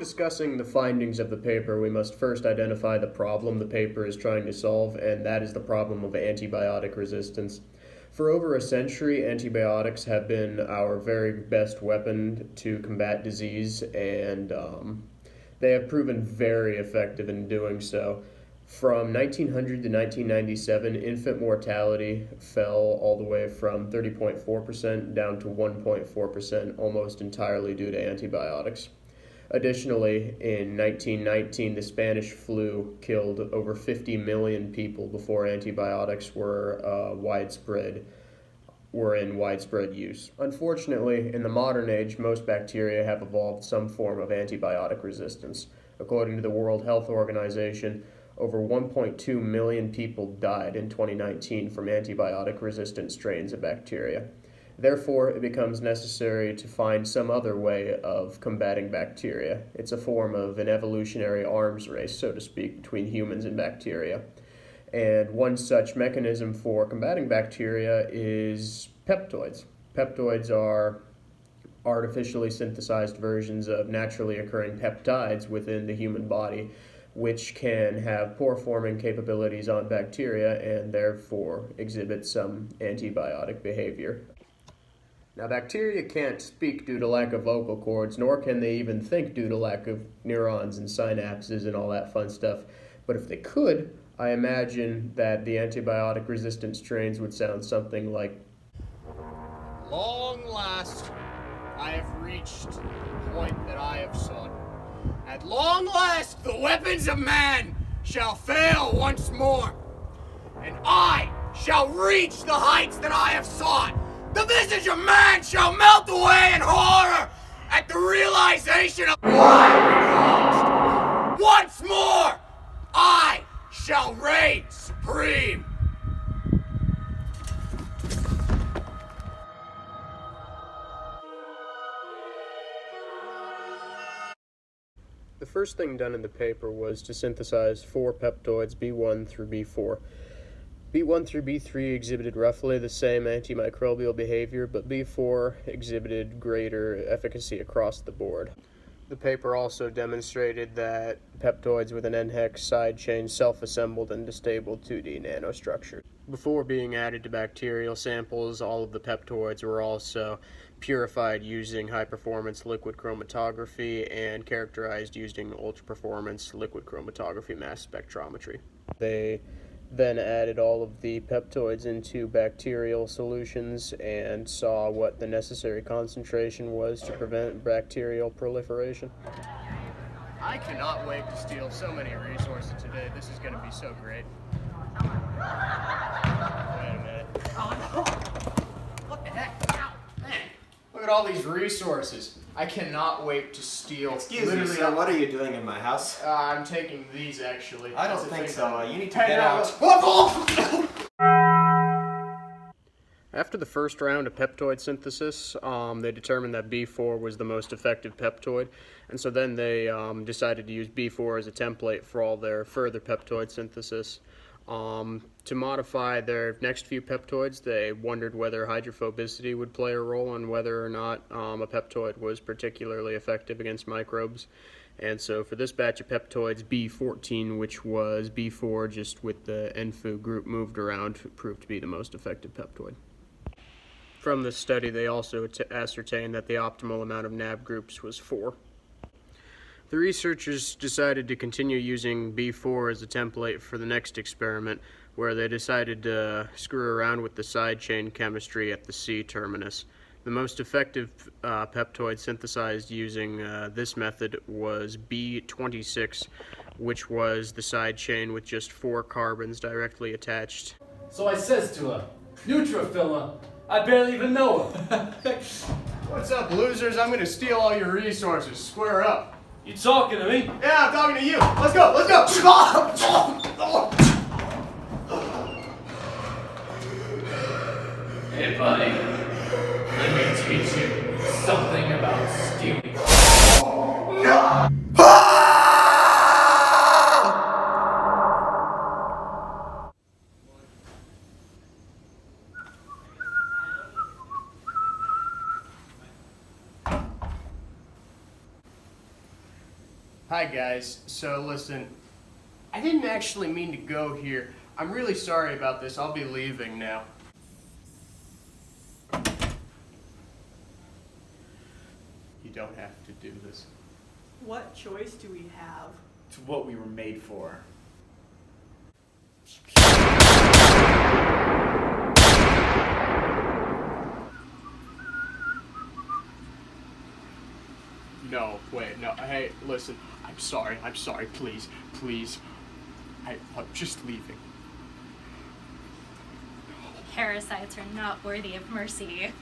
discussing the findings of the paper, we must first identify the problem the paper is trying to solve, and that is the problem of antibiotic resistance. For over a century, antibiotics have been our very best weapon to combat disease, and they have proven very effective in doing so. From 1900 to 1997, infant mortality fell all the way from 30.4% down to 1.4%, almost entirely due to antibiotics. Additionally, in 1919, the Spanish flu killed over 50 million people before antibiotics were in widespread use. Unfortunately, in the modern age, most bacteria have evolved some form of antibiotic resistance. According to the World Health Organization, over 1.2 million people died in 2019 from antibiotic-resistant strains of bacteria. Therefore, it becomes necessary to find some other way of combating bacteria. It's a form of an evolutionary arms race, so to speak, between humans and bacteria. And one such mechanism for combating bacteria is peptoids. Peptoids are artificially synthesized versions of naturally occurring peptides within the human body, which can have pore-forming capabilities on bacteria and therefore exhibit some antibiotic behavior. Now, bacteria can't speak due to lack of vocal cords, nor can they even think due to lack of neurons and synapses and all that fun stuff. But if they could, I imagine that the antibiotic-resistant strains would sound something like, "Long last, I have reached the point that I have sought. At long last, the weapons of man shall fail once more, and I shall reach the heights that I have sought. The visage of man shall melt away in horror at the realization of what I have accomplished. Once more, I shall reign supreme." The first thing done in the paper was to synthesize 4 peptoids, B1 through B4. B1 through B3 exhibited roughly the same antimicrobial behavior, but B4 exhibited greater efficacy across the board. The paper also demonstrated that peptoids with an N-hex side chain self-assembled into stable 2D nanostructures. Before being added to bacterial samples, all of the peptoids were also purified using high-performance liquid chromatography and characterized using ultra-performance liquid chromatography mass spectrometry. They then added all of the peptoids into bacterial solutions and saw what the necessary concentration was to prevent bacterial proliferation. I cannot wait to steal so many resources today. This is going to be so great. Wait a minute. Oh no! What the heck? Ow! Man, look at all these resources. I cannot wait to steal. Excuse me, sir, what are you doing in my house? I'm taking these, actually. I don't think so. You need to get out. After the first round of peptoid synthesis, they determined that B4 was the most effective peptoid, and so then they decided to use B4 as a template for all their further peptoid synthesis. To modify their next few peptoids, they wondered whether hydrophobicity would play a role and whether or not a peptoid was particularly effective against microbes. And so for this batch of peptoids, B14, which was B4 just with the NFU group moved around, proved to be the most effective peptoid. From this study, they also ascertained that the optimal amount of NAB groups was 4. The researchers decided to continue using B4 as a template for the next experiment, where they decided to screw around with the side chain chemistry at the C terminus. The most effective peptoid synthesized using this method was B26, which was the side chain with just 4 carbons directly attached. So I says to her, "Neutrophil, I barely even know her." What's up, losers? I'm gonna steal all your resources. Square up. You talking to me? Yeah, I'm talking to you. Let's go, let's go. Hey, buddy. Let me teach you something about stealing. Hi guys, so listen, I didn't actually mean to go here. I'm really sorry about this. I'll be leaving now. You don't have to do this. What choice do we have? It's what we were made for. No, wait, no, hey, listen, I'm sorry, please, I'm just leaving. Parasites are not worthy of mercy.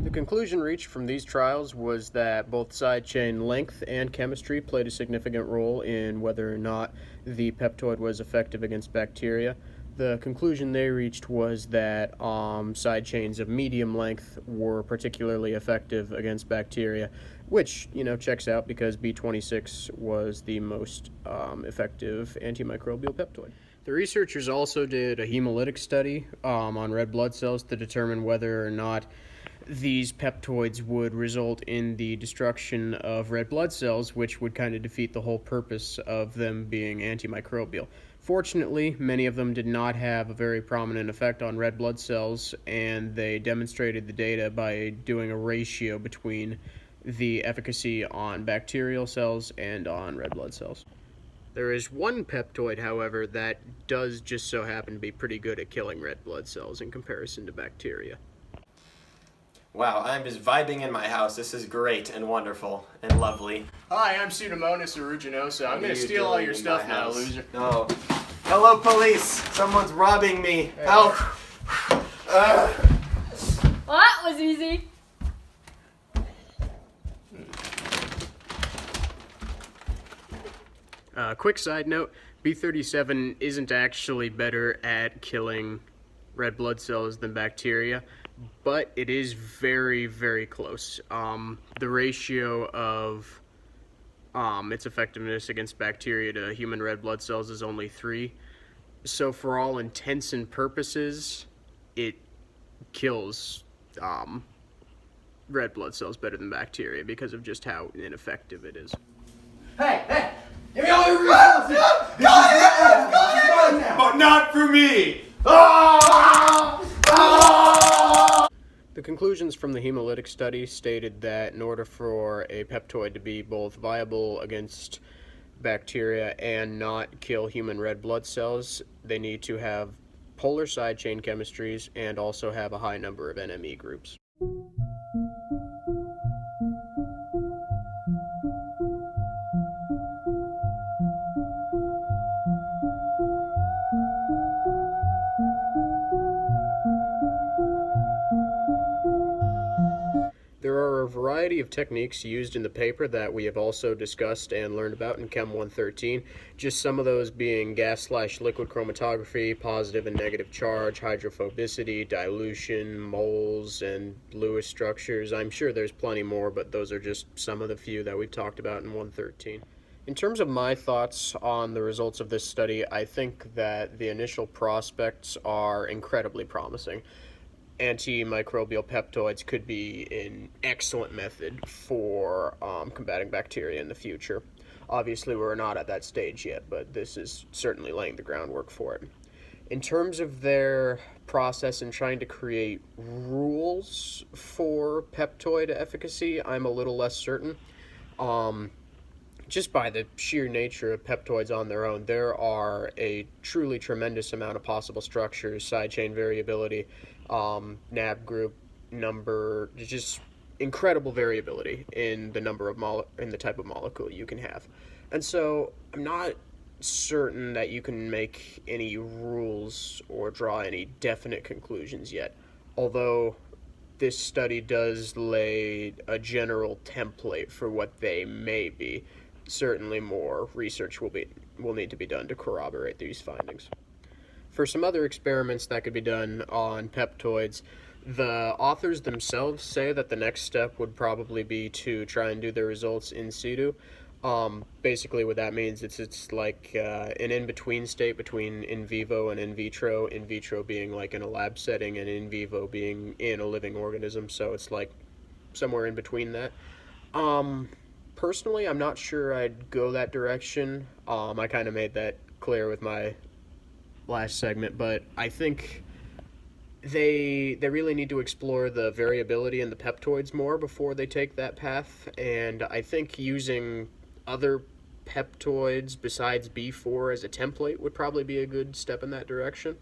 The conclusion reached from these trials was that both side chain length and chemistry played a significant role in whether or not the peptoid was effective against bacteria. The conclusion they reached was that side chains of medium length were particularly effective against bacteria, which, checks out because B26 was the most effective antimicrobial peptoid. The researchers also did a hemolytic study on red blood cells to determine whether or not these peptoids would result in the destruction of red blood cells, which would kind of defeat the whole purpose of them being antimicrobial. Fortunately, many of them did not have a very prominent effect on red blood cells, and they demonstrated the data by doing a ratio between the efficacy on bacterial cells and on red blood cells. There is one peptoid, however, that does just so happen to be pretty good at killing red blood cells in comparison to bacteria. Wow, I'm just vibing in my house. This is great and wonderful and lovely. Hi, I'm Pseudomonas aeruginosa. I'm gonna steal all your stuff now, loser. No. Hello, police! Someone's robbing me! Help! Well, that was easy. Quick side note, B37 isn't actually better at killing red blood cells than bacteria, but it is very, very close. The ratio of its effectiveness against bacteria to human red blood cells is only 3. So for all intents and purposes, it kills red blood cells better than bacteria because of just how ineffective it is. Hey! Give me all your resources! But not for me! The conclusions from the hemolytic study stated that in order for a peptoid to be both viable against bacteria and not kill human red blood cells, they need to have polar side chain chemistries and also have a high number of NME groups. There are a variety of techniques used in the paper that we have also discussed and learned about in Chem 113, just some of those being gas/liquid chromatography, positive and negative charge, hydrophobicity, dilution, moles, and Lewis structures. I'm sure there's plenty more, but those are just some of the few that we've talked about in 113. In terms of my thoughts on the results of this study, I think that the initial prospects are incredibly promising. Antimicrobial peptoids could be an excellent method for combating bacteria in the future. Obviously, we're not at that stage yet, but this is certainly laying the groundwork for it. In terms of their process in trying to create rules for peptoid efficacy, I'm a little less certain. Just by the sheer nature of peptoids on their own, there are a truly tremendous amount of possible structures, side chain variability, NAB group number, just incredible variability in the number of in the type of molecule you can have. And so I'm not certain that you can make any rules or draw any definite conclusions yet, although this study does lay a general template for what they may be. Certainly more research will need to be done to corroborate these findings. For some other experiments that could be done on peptoids, the authors themselves say that the next step would probably be to try and do their results in situ. Basically what that means, it's like an in-between state between in vivo and in vitro being like in a lab setting and in vivo being in a living organism, so it's like somewhere in between that. Personally, I'm not sure I'd go that direction. I kind of made that clear with my last segment, but I think they really need to explore the variability in the peptoids more before they take that path, and I think using other peptoids besides B4 as a template would probably be a good step in that direction.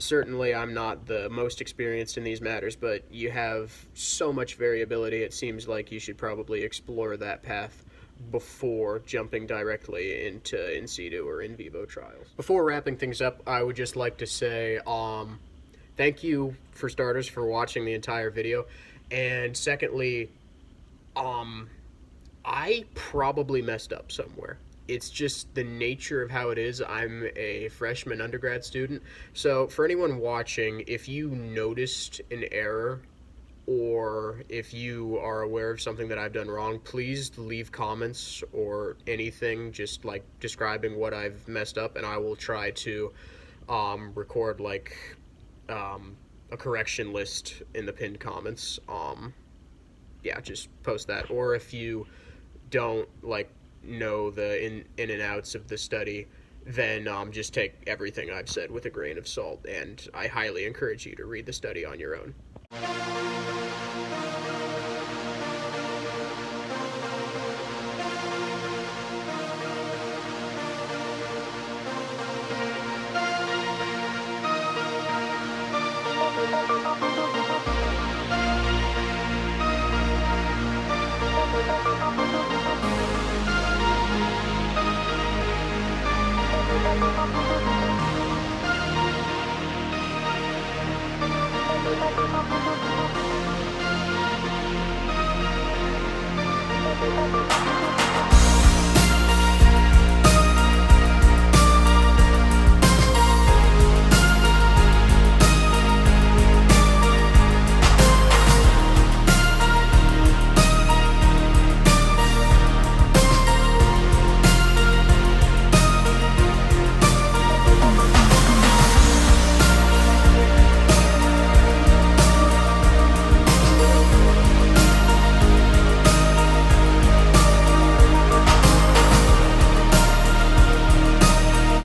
Certainly I'm not the most experienced in these matters, but you have so much variability, it seems like you should probably explore that path before jumping directly into in situ or in vivo trials. Before wrapping things up, I would just like to say thank you, for starters, for watching the entire video, and secondly, I probably messed up somewhere. It's just the nature of how it is. I'm a freshman undergrad student, so for anyone watching, if you noticed an error or if you are aware of something that I've done wrong, please leave comments or anything just like describing what I've messed up, and I will try to record like a correction list in the pinned comments. Yeah, just post that. Or if you don't like know the in and outs of the study, then just take everything I've said with a grain of salt, and I highly encourage you to read the study on your own.